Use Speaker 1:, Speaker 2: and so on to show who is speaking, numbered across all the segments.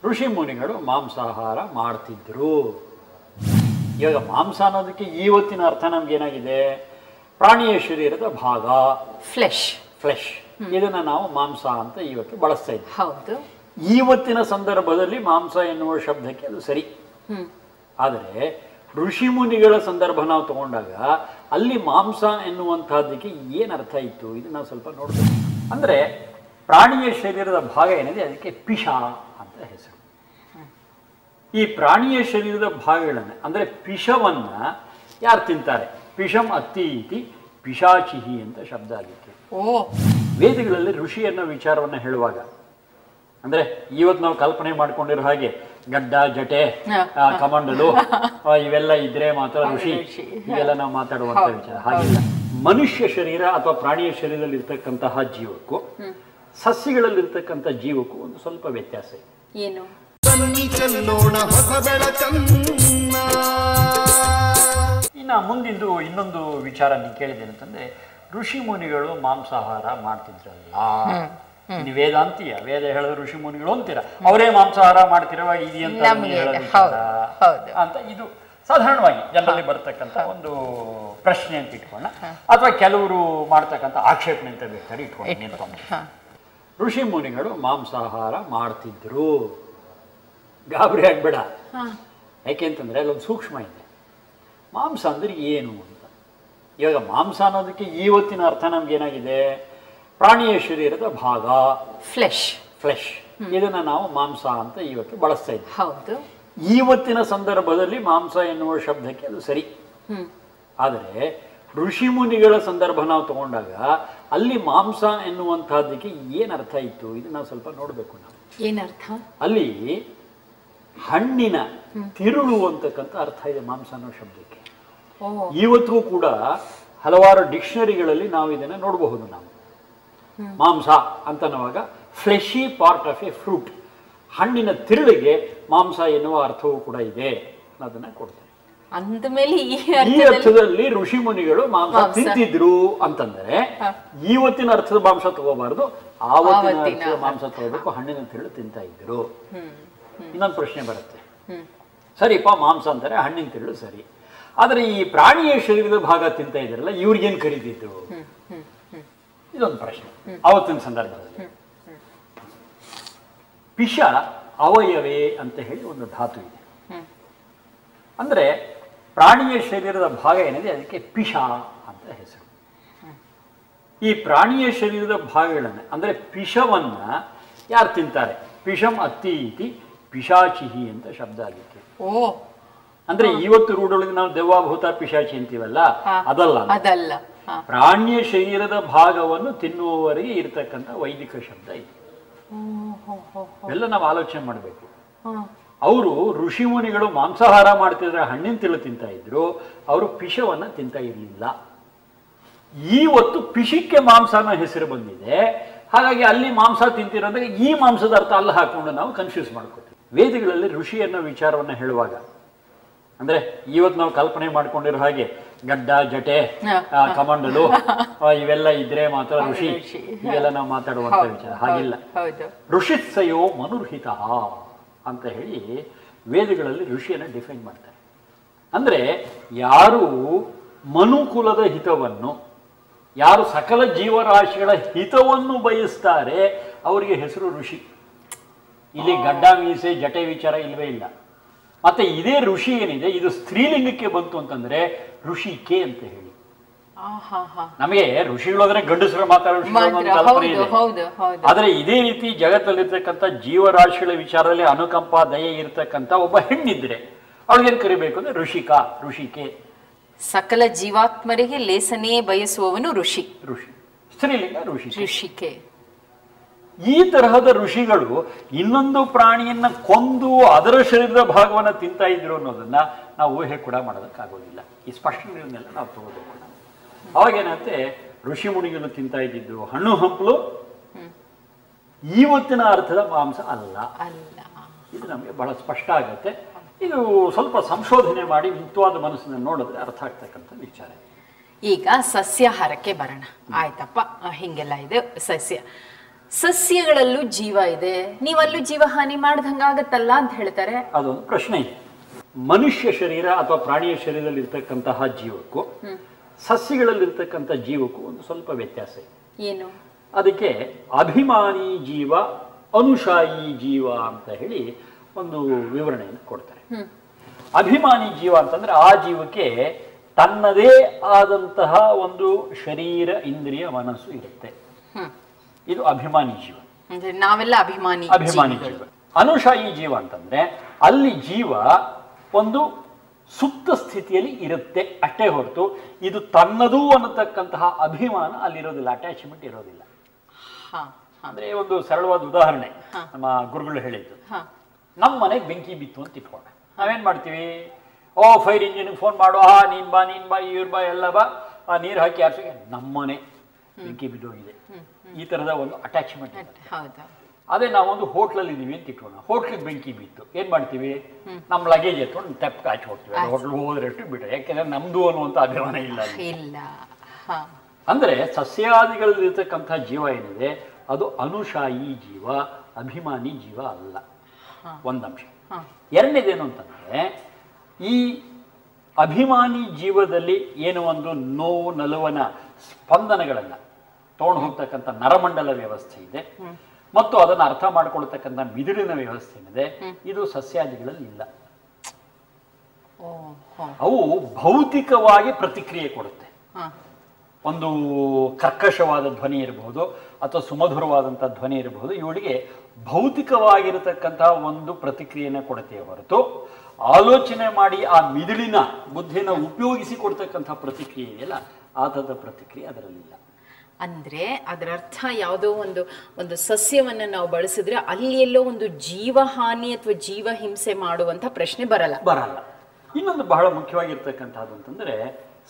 Speaker 1: ಋಷಿ ಮುನಿಗಳು ಮಾಂಸಾಹಾರ ಮಾಡ್ತಿದ್ರು. ಇವಾಗ ಮಾಂಸ ಅನ್ನೋದಕ್ಕೆ ಇವತ್ತಿನ ಅರ್ಥ ನಮ್ಗೇನಾಗಿದೆ, ಪ್ರಾಣಿಯ ಶರೀರದ ಭಾಗ, ಫ್ಲೆಶ್. ಇದನ್ನ ನಾವು ಮಾಂಸ ಅಂತ ಇವತ್ತು ಬಳಸ್ತಾ ಇದ್ದೀವಿ.
Speaker 2: ಹೌದು.
Speaker 1: ಇವತ್ತಿನ ಸಂದರ್ಭದಲ್ಲಿ ಮಾಂಸ ಎನ್ನುವ ಶಬ್ದಕ್ಕೆ ಅದು ಸರಿ. ಆದರೆ ಋಷಿ ಮುನಿಗಳ ಸಂದರ್ಭ ನಾವು ತಗೊಂಡಾಗ ಅಲ್ಲಿ ಮಾಂಸ ಎನ್ನುವಂತಹದ್ದಕ್ಕೆ ಏನು ಅರ್ಥ ಇತ್ತು ಇದು ನಾವು ಸ್ವಲ್ಪ ನೋಡ್ಬೇಕು. ಅಂದ್ರೆ ಪ್ರಾಣಿಯ ಶರೀರದ ಭಾಗ ಏನಿದೆ ಅದಕ್ಕೆ ಪಿಶ ಅಂತ ಹೆಸರು. ಈ ಪ್ರಾಣಿಯ ಶರೀರದ ಭಾಗಗಳನ್ನ ಅಂದ್ರೆ ಪಿಶವನ್ನ ಯಾರು ತಿಂತಾರೆ, ಪಿಶಂ ಅತ್ತಿ ಇತಿ ಪಿಶಾಚಿಹಿ ಅಂತ ಶಬ್ದ ಆಗಿತ್ತು. ವೇದಗಳಲ್ಲಿ ಋಷಿ ಅನ್ನೋ ವಿಚಾರವನ್ನ ಹೇಳುವಾಗ ಅಂದ್ರೆ ಇವತ್ತು ನಾವು ಕಲ್ಪನೆ ಮಾಡ್ಕೊಂಡಿರೋ ಹಾಗೆ ಗಡ್ಡ ಜಟೆ ಕಮಂಡಲು ಇವೆಲ್ಲ ಇದ್ರೆ ಮಾತ್ರ ಋಷಿ, ಇವೆಲ್ಲ ನಾವು ಮಾತಾಡುವಂತ ವಿಚಾರ ಹಾಗಿಲ್ಲ. ಮನುಷ್ಯ ಶರೀರ ಅಥವಾ ಪ್ರಾಣಿಯ ಶರೀರದಲ್ಲಿ ಇರ್ತಕ್ಕಂತಹ ಜೀವಕ್ಕೂ ಸಸ್ಯಗಳಲ್ಲಿರ್ತಕ್ಕಂಥ ಜೀವಕ್ಕೂ ಒಂದು ಸ್ವಲ್ಪ ವ್ಯತ್ಯಾಸ ಇದೆ.
Speaker 2: ಏನು?
Speaker 1: ಇನ್ನು ಮುಂದಿಂದು ಇನ್ನೊಂದು ವಿಚಾರ ನೀವು ಕೇಳಿದ್ದೇನೆ ಅಂತಂದ್ರೆ, ಋಷಿ ಮುನಿಗಳು ಮಾಂಸಾಹಾರ ಮಾಡ್ತಿದ್ರಲ್ಲ. ವೇದಾಂತೀಯ ವೇದ ಹೇಳಿದ ಋಷಿ ಮುನಿಗಳು ಅಂತೀರ, ಅವರೇ ಮಾಂಸಾಹಾರ ಮಾಡ್ತಿರುವಾಗ ಇದೆಯಂತ ಅಂತ ಇದು ಸಾಧಾರಣವಾಗಿ ಜನರಲ್ಲಿ ಬರ್ತಕ್ಕಂಥ ಒಂದು ಪ್ರಶ್ನೆ ಅಂತ ಇಟ್ಕೊಂಡ, ಅಥವಾ ಕೆಲವರು ಮಾಡ್ತಕ್ಕಂಥ ಆಕ್ಷೇಪಣೆ ಅಂತ ಬೇಕಾದ್ರೆ ಇಟ್ಕೊಂಡು ಋಷಿ ಮುನಿಗಳು ಮಾಂಸಾಹಾರ ಮಾಡ್ತಿದ್ರು. ಗಾಬರಿ ಆಗ್ಬೇಡ, ಯಾಕೆಂತಂದ್ರೆ ಅಲ್ಲೊಂದು ಸೂಕ್ಷ್ಮ ಇದೆ. ಮಾಂಸ ಅಂದ್ರೆ ಏನು ಅಂತ. ಇವಾಗ ಮಾಂಸ ಅನ್ನೋದಕ್ಕೆ ಇವತ್ತಿನ ಅರ್ಥ ನಮ್ಗೇನಾಗಿದೆ, ಪ್ರಾಣಿಯ ಶರೀರದ ಭಾಗ, ಫ್ಲೆಶ್. ಇದನ್ನ ನಾವು ಮಾಂಸ ಅಂತ ಇವತ್ತು ಬಳಸ್ತಾ ಇದ್ದೀವಿ.
Speaker 2: ಹೌದು.
Speaker 1: ಇವತ್ತಿನ ಸಂದರ್ಭದಲ್ಲಿ ಮಾಂಸ ಎನ್ನುವ ಶಬ್ದಕ್ಕೆ ಅದು ಸರಿ. ಆದರೆ ಋಷಿ ಮುನಿಗಳ ಸಂದರ್ಭ ನಾವು ತಗೊಂಡಾಗ ಅಲ್ಲಿ ಮಾಂಸ ಎನ್ನುವಂತಹದ್ದಕ್ಕೆ ಏನು ಅರ್ಥ ಇತ್ತು ಇದು ನಾವು ಸ್ವಲ್ಪ ನೋಡ್ಬೇಕು. ನಾವು
Speaker 2: ಏನರ್ಥ?
Speaker 1: ಅಲ್ಲಿ ಹಣ್ಣಿನ ತಿರುಳು ಅಂತಕ್ಕಂಥ ಅರ್ಥ ಇದೆ ಮಾಂಸ ಅನ್ನೋ ಶಬ್ದಕ್ಕೆ. ಇವತ್ತಿಗೂ ಕೂಡ ಹಲವಾರು ಡಿಕ್ಷನರಿಗಳಲ್ಲಿ ನಾವು ಇದನ್ನ ನೋಡಬಹುದು. ನಾವು ಮಾಂಸ ಅಂತನ್ನುವಾಗ fleshy part of a fruit, ಹಣ್ಣಿನ ತಿರುಳಿಗೆ ಮಾಂಸ ಎನ್ನುವ ಅರ್ಥವೂ ಕೂಡ ಇದೆ ಅನ್ನೋದನ್ನ ಕೊಡ್ತಾರೆ.
Speaker 2: ಅಂದಮೇಲೆ
Speaker 1: ಈ ಅರ್ಥದಲ್ಲಿ ಋಷಿ ಮುನಿಗಳು ಮಾಂಸ ತಿಂತಿದ್ರು ಅಂತಂದ್ರೆ ಇವತ್ತಿನ ಅರ್ಥದ ಮಾಂಸ ತಗೋಬಾರ್ದು, ಆವತ್ತಿನ ಅರ್ಥದ ಮಾಂಸ ತಗೋಬೇಕು. ಹಣ್ಣಿನ ತಿರುಳು ತಿಂತ ಇದ್ರು. ಇನ್ನೊಂದು ಪ್ರಶ್ನೆ ಬರುತ್ತೆ, ಸರಿಪ್ಪ ಮಾಂಸ ಅಂತಾರೆ, ಹಣ್ಣಿನ ತಿರುಳು ಸರಿ, ಆದ್ರೆ ಈ ಪ್ರಾಣಿಯ ಶರೀರದ ಭಾಗ ತಿಂತ ಇದ್ರಲ್ಲ ಇವ್ರಿಗೇನ್ ಕರೀತಿದ್ರು? ಇದೊಂದು ಪ್ರಶ್ನೆ ಆವತ್ತಿನ ಸಂದರ್ಭದಲ್ಲಿ. ಪಿಶ ಅವಯವೇ ಅಂತ ಹೇಳಿ ಒಂದು ಧಾತು ಇದೆ. ಅಂದ್ರೆ ಪ್ರಾಣಿಯ ಶರೀರದ ಭಾಗ ಏನಿದೆ ಅದಕ್ಕೆ ಪಿಶ ಅಂತ ಹೆಸರು. ಈ ಪ್ರಾಣಿಯ ಶರೀರದ ಭಾಗಗಳನ್ನ ಅಂದ್ರೆ ಪಿಶವನ್ನ ಯಾರು ತಿಂತಾರೆ, ಪಿಶಂ ಅತ್ತಿ ಇತಿ ಪಿಶಾಚಿಹಿ ಅಂತ ಶಬ್ದ ಆಗಿತ್ತು. ಅಂದ್ರೆ ಇವತ್ತು ರೂಢೊಳಗೆ ನಾವು ದೆವ್ವಾಭೂತ ಪಿಶಾಚಿ ಅಂತೀವಲ್ಲ, ಅದಲ್ಲ. ಪ್ರಾಣಿಯ ಶರೀರದ ಭಾಗವನ್ನು ತಿನ್ನುವವರೆಗೆ ಇರತಕ್ಕಂಥ ವೈದಿಕ ಶಬ್ದ ಇದೆ. ಎಲ್ಲ ನಾವು ಆಲೋಚನೆ ಮಾಡಬೇಕು. ಅವರು ಋಷಿ ಮುನಿಗಳು ಮಾಂಸಾಹಾರ ಮಾಡ್ತಿದ್ರೆ ಹಣ್ಣಿನ ತಿಳು ತಿಂತ ಇದ್ರು, ಅವರು ಪಿಶವನ್ನ ತಿಂತ ಇರಲಿಲ್ಲ. ಇವತ್ತು ಪಿಶಕ್ಕೆ ಮಾಂಸ ಅನ್ನೋ ಹೆಸರು ಬಂದಿದೆ, ಹಾಗಾಗಿ ಅಲ್ಲಿ ಮಾಂಸ ತಿಂತಿರೋದಾಗ ಈ ಮಾಂಸದ ಅರ್ಥ ಅಲ್ಲಿ ಹಾಕೊಂಡು ನಾವು ಕನ್ಫ್ಯೂಸ್ ಮಾಡ್ಕೊತೀವಿ. ವೇದಗಳಲ್ಲಿ ಋಷಿ ಅನ್ನೋ ವಿಚಾರವನ್ನ ಹೇಳುವಾಗ ಅಂದ್ರೆ ಇವತ್ತು ನಾವು ಕಲ್ಪನೆ ಮಾಡ್ಕೊಂಡಿರೋ ಹಾಗೆ ಗಡ್ಡ ಜಟೆ ಕಮಂಡಲು ಇವೆಲ್ಲ ಇದ್ರೆ ಮಾತ್ರ ಋಷಿ, ಇವೆಲ್ಲ ನಾವು ಮಾತಾಡುವಂತ ವಿಚಾರ ಹಾಗಿಲ್ಲ. ಋಷಿತ್ಸಯೋ ಮನುರ್ಹಿತ ಅಂತ ಹೇಳಿ ವೇದಗಳಲ್ಲಿ ಋಷಿಯನ್ನ ಡಿಫೈನ್ ಮಾಡ್ತಾರೆ. ಅಂದ್ರೆ ಯಾರು ಮನುಕುಲದ ಹಿತವನ್ನು, ಯಾರು ಸಕಲ ಜೀವರಾಶಿಗಳ ಹಿತವನ್ನು ಬಯಸ್ತಾರೆ ಅವರಿಗೆ ಹೆಸರು ಋಷಿ. ಇಲ್ಲಿ ಗಡ್ಡ ಮೀಸೆ ಜಟೆ ವಿಚಾರ ಇಲ್ವೇ ಇಲ್ಲ. ಮತ್ತೆ ಇದೇ ಋಷಿ ಏನಿದೆ ಇದು ಸ್ತ್ರೀಲಿಂಗಕ್ಕೆ ಬಂತು ಅಂತಂದ್ರೆ ಋಷಿಕೆ ಅಂತ ಹೇಳಿ. ನಮಗೆ ಋಷಿಗಳಾದ್ರೆ ಗಂಡಸರು ಮಾತಾಡೋ ಕಲ್ಪನೆ ಇದೆ. ಆದ್ರೆ ಇದೇ ರೀತಿ ಜಗತ್ತಲ್ಲಿರ್ತಕ್ಕಂಥ ಜೀವರಾಶಿಗಳ ವಿಚಾರದಲ್ಲಿ ಅನುಕಂಪ ದಯೆ ಇರ್ತಕ್ಕಂಥ ಒಬ್ಬ ಹೆಣ್ಣಿದ್ರೆ ಅವಳಿಗೇನು ಕರಿಬೇಕು ಅಂದ್ರೆ ಋಷಿಕಾ, ಋಷಿಕೆ.
Speaker 2: ಸಕಲ ಜೀವಾತ್ಮರಿಗೆ ಲೇಸನೇ ಬಯಸುವವನು ಋಷಿ.
Speaker 1: ಸ್ತ್ರೀಲಿಂಗ
Speaker 2: ಋಷಿಕೆ.
Speaker 1: ಈ ತರಹದ ಋಷಿಗಳು ಇನ್ನೊಂದು ಪ್ರಾಣಿಯನ್ನ ಕೊಂದು ಅದರ ಶರೀರದ ಭಾಗವನ್ನ ತಿಂತ ಇದ್ರು ಅನ್ನೋದನ್ನ ನಾವು ಊಹೆ ಕೂಡ ಮಾಡೋದಕ್ಕಾಗೋದಿಲ್ಲ. ಈ ಸ್ಪಷ್ಟನೆಯನ್ನೆಲ್ಲ ನಾವು ತಗೋಬೇಕು. ಅವಾಗೇನಂತೆ ಋಷಿ ಮುನಿಗಳು ತಿಂತ ಇದ್ದಿದ್ದು ಹಣ್ಣು ಹಂಪಲು ಇವತ್ತಿನ ಅರ್ಥದ ಮಾಂಸ ಅಲ್ಲ. ಇದು ನಮಗೆ ಬಹಳ ಸ್ಪಷ್ಟ ಆಗತ್ತೆ. ಇದು ಸ್ವಲ್ಪ ಸಂಶೋಧನೆ ಮಾಡಿ ಮುಕ್ತವಾದ ಮನಸ್ಸನ್ನ ನೋಡಿದ್ರೆ ಅರ್ಥ ಆಗ್ತಕ್ಕಂಥ ವಿಚಾರ.
Speaker 2: ಈಗ ಸಸ್ಯಾಹಾರಕ್ಕೆ ಬರೋಣ. ಆಯ್ತಪ್ಪ, ಹಿಂಗೆಲ್ಲ ಇದೆ ಸಸ್ಯಗಳಲ್ಲೂ ಜೀವ ಇದೆ, ನೀವಲ್ಲೂ ಜೀವಹಾನಿ ಮಾಡ್ದಂಗಾಗತ್ತಲ್ಲ ಅಂತ ಹೇಳ್ತಾರೆ.
Speaker 1: ಅದೊಂದು ಪ್ರಶ್ನೆ ಇದೆ. ಮನುಷ್ಯ ಶರೀರ ಅಥವಾ ಪ್ರಾಣಿಯ ಶರೀರದಲ್ಲಿ ಇರ್ತಕ್ಕಂತಹ ಜೀವಕ್ಕೂ ಸಸ್ಯಗಳಲ್ಲಿರ್ತಕ್ಕಂಥ ಜೀವಕ್ಕೂ ಒಂದು ಸ್ವಲ್ಪ ವ್ಯತ್ಯಾಸ ಇದೆ.
Speaker 2: ಏನು?
Speaker 1: ಅದಕ್ಕೆ ಅಭಿಮಾನಿ ಜೀವ, ಅನುಶಾಯಿ ಜೀವ ಅಂತ ಹೇಳಿ ಒಂದು ವಿವರಣೆಯನ್ನು ಕೊಡ್ತಾರೆ. ಅಭಿಮಾನಿ ಜೀವ ಅಂತಂದ್ರೆ ಆ ಜೀವಕ್ಕೆ ತನ್ನದೇ ಆದಂತಹ ಒಂದು ಶರೀರ, ಇಂದ್ರಿಯ, ಮನಸ್ಸು ಇರುತ್ತೆ. ಇದು ಅಭಿಮಾನಿ ಜೀವ.
Speaker 2: ನಾವೆಲ್ಲ ಅಭಿಮಾನಿ
Speaker 1: ಜೀವ. ಅನುಶಾಯಿ ಜೀವ ಅಂತಂದ್ರೆ ಅಲ್ಲಿ ಜೀವ ಒಂದು ಸುಪ್ತ ಸ್ಥಿತಿಯಲ್ಲಿ ಇರುತ್ತೆ ಅಷ್ಟೇ ಹೊರತು ಇದು ತನ್ನದು ಅನ್ನತಕ್ಕಂತಹ ಅಭಿಮಾನ ಅಲ್ಲಿರೋದಿಲ್ಲ, ಅಟ್ಯಾಚ್ಮೆಂಟ್ ಇರೋದಿಲ್ಲ. ಅಂದ್ರೆ ಒಂದು ಸರಳವಾದ ಉದಾಹರಣೆ ನಮ್ಮ ಗುರುಗಳು ಹೇಳಿದ್ದು, ನಮ್ಮ ಮನೆಗೆ ಬೆಂಕಿ ಬಿತ್ತು ಅಂತ ಇಟ್ಕೊಂಡ, ನಾವೇನ್ ಮಾಡ್ತೀವಿ? ಫೈರ್ ಇಂಜಿನ್ ಫೋನ್ ಮಾಡು, ನೀನ್ ಬಾ ಇವ್ರ ಬಾ ಎಲ್ಲ ಬಾ, ನೀರು ಹಾಕಿ ಆರ್ಸೋಕೆ ನಮ್ಮನೆ ಬೆಂಕಿ ಬಿದ್ದೋಗಿದೆ. ಈ ತರದ ಒಂದು ಅಟ್ಯಾಚ್ಮೆಂಟ್. ಅದೇ ನಾವೊಂದು ಹೋಟ್ಲಲ್ಲಿ ಇದೀವಿ ಅಂತ ಇಟ್ಕೋಣ, ಹೋಟ್ಲಿಗೆ ಬೆಂಕಿ ಬಿತ್ತು, ಏನ್ ಮಾಡ್ತೀವಿ? ನಮ್ಮ ಲಗೇಜ್ ಎತ್ಕೊಂಡು ತೆಪ್ಪ ಹಾಕಿ ಹೋಗ್ತೀವಿ. ಹೋಟ್ಲ್ ಹೋದ್ರಷ್ಟು ಬಿಟ್ರೆ, ಯಾಕೆಂದ್ರೆ ನಮ್ದು ಅನ್ನುವಂಥ ಅಭಿಮಾನ ಇಲ್ಲ. ಅಂದ್ರೆ ಸಸ್ಯಾದಿಗಳಲ್ಲಿರ್ತಕ್ಕಂಥ ಜೀವ ಏನಿದೆ ಅದು ಅನುಶಾಯಿ ಜೀವ, ಅಭಿಮಾನಿ ಜೀವ ಅಲ್ಲ. ಒಂದಂಶ. ಎರಡನೇದೇನು ಅಂತಂದ್ರೆ ಈ ಅಭಿಮಾನಿ ಜೀವದಲ್ಲಿ ಏನು ಒಂದು ನೋವು ನಲುವನ ಸ್ಪಂದನಗಳನ್ನ ತಗೊಂಡು ಹೋಗ್ತಕ್ಕಂಥ ನರಮಂಡಲ ವ್ಯವಸ್ಥೆ ಇದೆ ಮತ್ತು ಅದನ್ನು ಅರ್ಥ ಮಾಡಿಕೊಳ್ತಕ್ಕಂಥ ಮಿದುಳಿನ ವ್ಯವಸ್ಥೆ ಏನಿದೆ, ಇದು ಸಸ್ಯಾದಿಗಳಲ್ಲಿ ಇಲ್ಲ. ಅವು ಭೌತಿಕವಾಗಿ ಪ್ರತಿಕ್ರಿಯೆ ಕೊಡುತ್ತೆ. ಒಂದು ಕರ್ಕಶವಾದ ಧ್ವನಿ ಇರಬಹುದು ಅಥವಾ ಸುಮಧುರವಾದಂಥ ಧ್ವನಿ ಇರಬಹುದು, ಇವಳಿಗೆ ಭೌತಿಕವಾಗಿರತಕ್ಕಂತಹ ಒಂದು ಪ್ರತಿಕ್ರಿಯೆನ ಕೊಡುತ್ತೆ ಹೊರತು ಆಲೋಚನೆ ಮಾಡಿ ಆ ಮಿದುಳಿನ ಬುದ್ಧಿನ ಉಪಯೋಗಿಸಿ ಕೊಡ್ತಕ್ಕಂಥ ಪ್ರತಿಕ್ರಿಯೆ ಇದೆಯಲ್ಲ, ಆ ಥರದ ಪ್ರತಿಕ್ರಿಯೆ ಅದರಲ್ಲಿಲ್ಲ.
Speaker 2: ಅಂದ್ರೆ ಅದರ ಅರ್ಥ ಯಾವುದೋ ಒಂದು ಸಸ್ಯವನ್ನ ನಾವು ಬಳಸಿದ್ರೆ ಅಲ್ಲಿ ಎಲ್ಲೋ ಒಂದು ಜೀವಹಾನಿ ಅಥವಾ ಜೀವ ಹಿಂಸೆ ಮಾಡುವಂತ ಪ್ರಶ್ನೆ ಬರಲ್ಲ.
Speaker 1: ಇನ್ನೊಂದು ಬಹಳ ಮುಖ್ಯವಾಗಿರ್ತಕ್ಕಂಥದ್ದು ಅಂತಂದ್ರೆ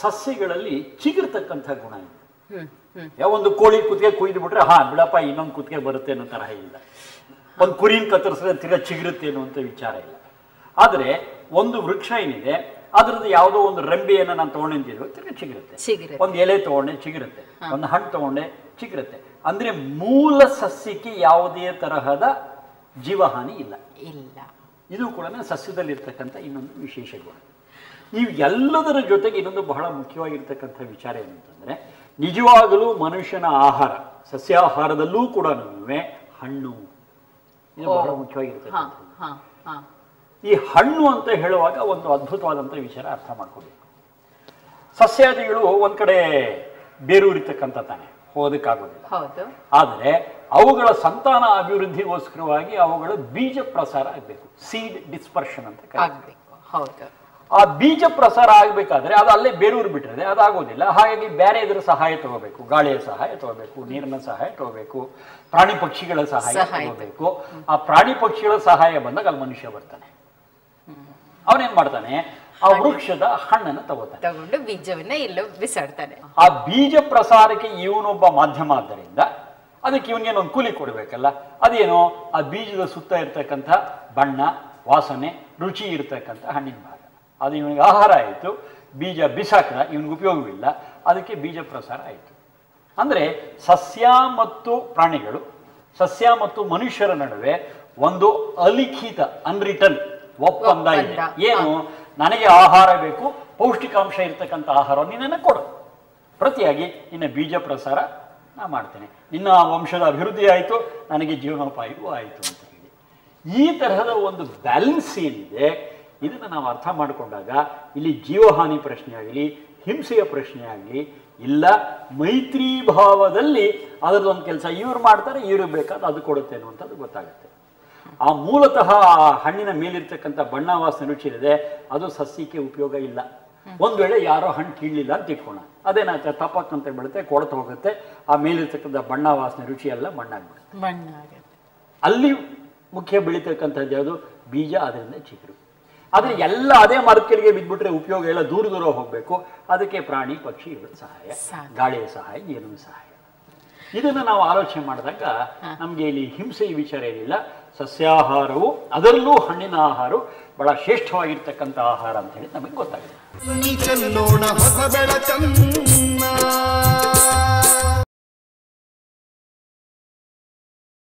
Speaker 1: ಸಸ್ಯಗಳಲ್ಲಿ ಚಿಗುರ್ತಕ್ಕಂಥ ಗುಣ ಇದೆ. ಒಂದು ಕೋಳಿ ಕುತ್ತಿಗೆ ಕುಯ್ದು ಬಿಟ್ರೆ ಬಿಡಪ್ಪ ಇನ್ನೊಂದು ಕುತ್ತಿಗೆ ಬರುತ್ತೆ ಅನ್ನೋ ತರಹ ಇಲ್ಲ. ಒಂದು ಕುರಿನ ಕತ್ತರಿಸಿದ್ರೆ ತಿರ್ಗಾ ಚಿಗುರುತ್ತೆ ಅನ್ನುವಂಥ ವಿಚಾರ ಇಲ್ಲ. ಆದರೆ ಒಂದು ವೃಕ್ಷ ಏನಿದೆ ಅದ್ರದ್ದು ಯಾವುದೋ ಒಂದು ರೆಂಬೆಯನ್ನು ನಾನು ತಗೊಂಡಿದ್ದೀವಿ ತಿರ್ಗಾ ಚಿಗುರುತ್ತೆ, ಒಂದು ಎಲೆ ತಗೊಂಡೆ ಚಿಗುರುತ್ತೆ, ಒಂದು ಹಣ್ಣು ತಗೊಂಡೆ ಚಿಗುರುತ್ತೆ. ಅಂದ್ರೆ ಮೂಲ ಸಸ್ಯಕ್ಕೆ ಯಾವುದೇ ತರಹದ ಜೀವಹಾನಿ ಇಲ್ಲ. ಇದು ಕೂಡ ಸಸ್ಯದಲ್ಲಿ ಇರ್ತಕ್ಕಂಥ ಇನ್ನೊಂದು ವಿಶೇಷ ಗುಣ. ನೀವು ಎಲ್ಲದರ ಜೊತೆಗೆ ಇನ್ನೊಂದು ಬಹಳ ಮುಖ್ಯವಾಗಿರ್ತಕ್ಕಂಥ ವಿಚಾರ ಏನಂತಂದ್ರೆ ನಿಜವಾಗಲೂ ಮನುಷ್ಯನ ಆಹಾರ, ಸಸ್ಯಾಹಾರದಲ್ಲೂ ಕೂಡ ಹಣ್ಣು ಇದು ಬಹಳ ಮುಖ್ಯವಾಗಿರ್ತಕ್ಕಂಥ. ಈ ಹಣ್ಣು ಅಂತ ಹೇಳುವಾಗ ಒಂದು ಅದ್ಭುತವಾದಂಥ ವಿಚಾರ ಅರ್ಥ ಮಾಡ್ಕೋಬೇಕು. ಸಸ್ಯಾದಿಗಳು ಒಂದ್ ಕಡೆ ಬೇರೂರಿರ್ತಕ್ಕಂಥ ತಾನೆ, ಹೋದಕ್ಕಾಗೋದಿಲ್ಲ. ಆದರೆ ಅವುಗಳ ಸಂತಾನ ಅಭಿವೃದ್ಧಿಗೋಸ್ಕರವಾಗಿ ಅವುಗಳ ಬೀಜ ಪ್ರಸಾರ ಆಗಬೇಕು, ಸೀಡ್ ಡಿಸ್ಪರ್ಷನ್ ಅಂತ ಕರೀತಾರೆ. ಆ ಬೀಜ ಪ್ರಸಾರ ಆಗ್ಬೇಕಾದ್ರೆ ಅದು ಅಲ್ಲೇ ಬೇರೂರು ಬಿಟ್ಟಿದೆ, ಅದಾಗೋದಿಲ್ಲ. ಹಾಗಾಗಿ ಬೇರೆ ಇದರ ಸಹಾಯ ತಗೋಬೇಕು, ಗಾಳಿಯ ಸಹಾಯ ತಗೋಬೇಕು, ನೀರಿನ ಸಹಾಯ ತಗೋಬೇಕು, ಪ್ರಾಣಿ ಪಕ್ಷಿಗಳ ಸಹಾಯ ತಗೋಬೇಕು. ಆ ಪ್ರಾಣಿ ಪಕ್ಷಿಗಳ ಸಹಾಯ ಬಂದಾಗ ಅಲ್ಲಿ ಮನುಷ್ಯ ಬರ್ತಾನೆ. ಅವನೇನ್ ಮಾಡ್ತಾನೆ? ಆ ವೃಕ್ಷದ ಹಣ್ಣನ್ನು ತಗೊಂಡು
Speaker 2: ಬೀಜವನ್ನ ಎಲ್ಲೋ ಬಿಸಾಡ್ತಾನೆ.
Speaker 1: ಆ ಬೀಜ ಪ್ರಸಾರಕ್ಕೆ ಇವನೊಬ್ಬ ಮಾಧ್ಯಮ ಆದ್ದರಿಂದ ಅದಕ್ಕೆ ಇವನಿಗೇನೊಂದು ಕೂಲಿ ಕೊಡ್ಬೇಕಲ್ಲ. ಅದೇನೋ ಆ ಬೀಜದ ಸುತ್ತ ಇರ್ತಕ್ಕಂಥ ಬಣ್ಣ, ವಾಸನೆ, ರುಚಿ ಇರ್ತಕ್ಕಂಥ ಹಣ್ಣಿನ ಭಾಗ, ಅದು ಇವನಿಗೆ ಆಹಾರ ಆಯಿತು. ಬೀಜ ಬಿಸಾಕ ಇವನಿಗೆ ಉಪಯೋಗವಿಲ್ಲ, ಅದಕ್ಕೆ ಬೀಜ ಪ್ರಸಾರ ಆಯಿತು. ಅಂದ್ರೆ ಸಸ್ಯ ಮತ್ತು ಪ್ರಾಣಿಗಳು, ಸಸ್ಯ ಮತ್ತು ಮನುಷ್ಯರ ನಡುವೆ ಒಂದು ಅಲಿಖಿತ ಅನ್ರಿಟನ್ ಒಪ್ಪಂದ ಇದೆ. ಏನು? ನನಗೆ ಆಹಾರ ಬೇಕು, ಪೌಷ್ಟಿಕಾಂಶ ಇರ್ತಕ್ಕಂಥ ಆಹಾರವನ್ನು ನಿನ್ನ ಕೊಡು, ಪ್ರತಿಯಾಗಿ ನಿನ್ನ ಬೀಜ ಪ್ರಸಾರ ನಾ ಮಾಡ್ತೇನೆ, ನಿನ್ನ ವಂಶದ ಅಭಿವೃದ್ಧಿ ಆಯಿತು, ನನಗೆ ಜೀವನೋಪಾಯವೂ ಆಯಿತು ಅಂತ ಹೇಳಿ. ಈ ತರಹದ ಒಂದು ಬ್ಯಾಲೆನ್ಸ್ ಏನಿದೆ ಇದನ್ನು ನಾವು ಅರ್ಥ ಮಾಡಿಕೊಂಡಾಗ ಇಲ್ಲಿ ಜೀವಹಾನಿ ಪ್ರಶ್ನೆ ಆಗಲಿ, ಹಿಂಸೆಯ ಪ್ರಶ್ನೆ ಆಗಲಿ ಇಲ್ಲ. ಮೈತ್ರಿ ಭಾವದಲ್ಲಿ ಅದರದೊಂದು ಕೆಲಸ ಇವ್ರು ಮಾಡ್ತಾರೆ, ಇವ್ರಿಗೆ ಬೇಕಾದ ಅದು ಕೊಡುತ್ತೆ ಅನ್ನುವಂಥದ್ದು ಗೊತ್ತಾಗುತ್ತೆ. ಆ ಮೂಲತಃ ಹಣ್ಣಿನ ಮೇಲಿರ್ತಕ್ಕಂಥ ಬಣ್ಣ, ವಾಸನೆ, ರುಚಿ ಇದೆ, ಅದು ಸಸ್ಯಕ್ಕೆ ಉಪಯೋಗ ಇಲ್ಲ. ಒಂದ್ ವೇಳೆ ಯಾರೋ ಹಣ್ಣು ಕೀಳಲಿಲ್ಲ ಅಂತ ಇಟ್ಕೋಣ, ಅದೇನಾಗ್ತದೆ? ತಪ್ಪಕ್ಕಂತ ಬೀಳುತ್ತೆ, ಕೊಳತು ಹೋಗುತ್ತೆ, ಆ ಮೇಲಿರ್ತಕ್ಕಂಥ ಬಣ್ಣ, ವಾಸನೆ, ರುಚಿ ಎಲ್ಲ ಮಣ್ಣಾಗ್ಬಿಡುತ್ತೆ. ಅಲ್ಲಿ ಮುಖ್ಯ ಬೆಳೀತಕ್ಕಂಥದ್ದು ಯಾವುದು? ಬೀಜ, ಅದರಿಂದ ಚಿಗುರು. ಆದರೆ ಎಲ್ಲ ಅದೇ ಮರದ ಕೆಳಗೆ ಬಿದ್ದುಬಿಟ್ರೆ ಉಪಯೋಗ ಎಲ್ಲ ದೂರ ದೂರ ಹೋಗಬೇಕು. ಅದಕ್ಕೆ ಪ್ರಾಣಿ ಪಕ್ಷಿಗಳ ಸಹಾಯ, ಗಾಳಿಯ ಸಹಾಯ, ನೀರಿನ ಸಹಾಯ. ಇದನ್ನು ನಾವು ಆಲೋಚನೆ ಮಾಡಿದಾಗ ನಮಗೆ ಇಲ್ಲಿ ಹಿಂಸೆಯ ವಿಚಾರ ಏನಿಲ್ಲ. ಸಸ್ಯಾಹಾರವು, ಅದರಲ್ಲೂ ಹಣ್ಣಿನ ಆಹಾರವು ಬಹಳ ಶ್ರೇಷ್ಠವಾಗಿರ್ತಕ್ಕಂಥ ಆಹಾರ ಅಂತ ಹೇಳಿ ನಮಗೆ ಗೊತ್ತಾಗಿದೆ.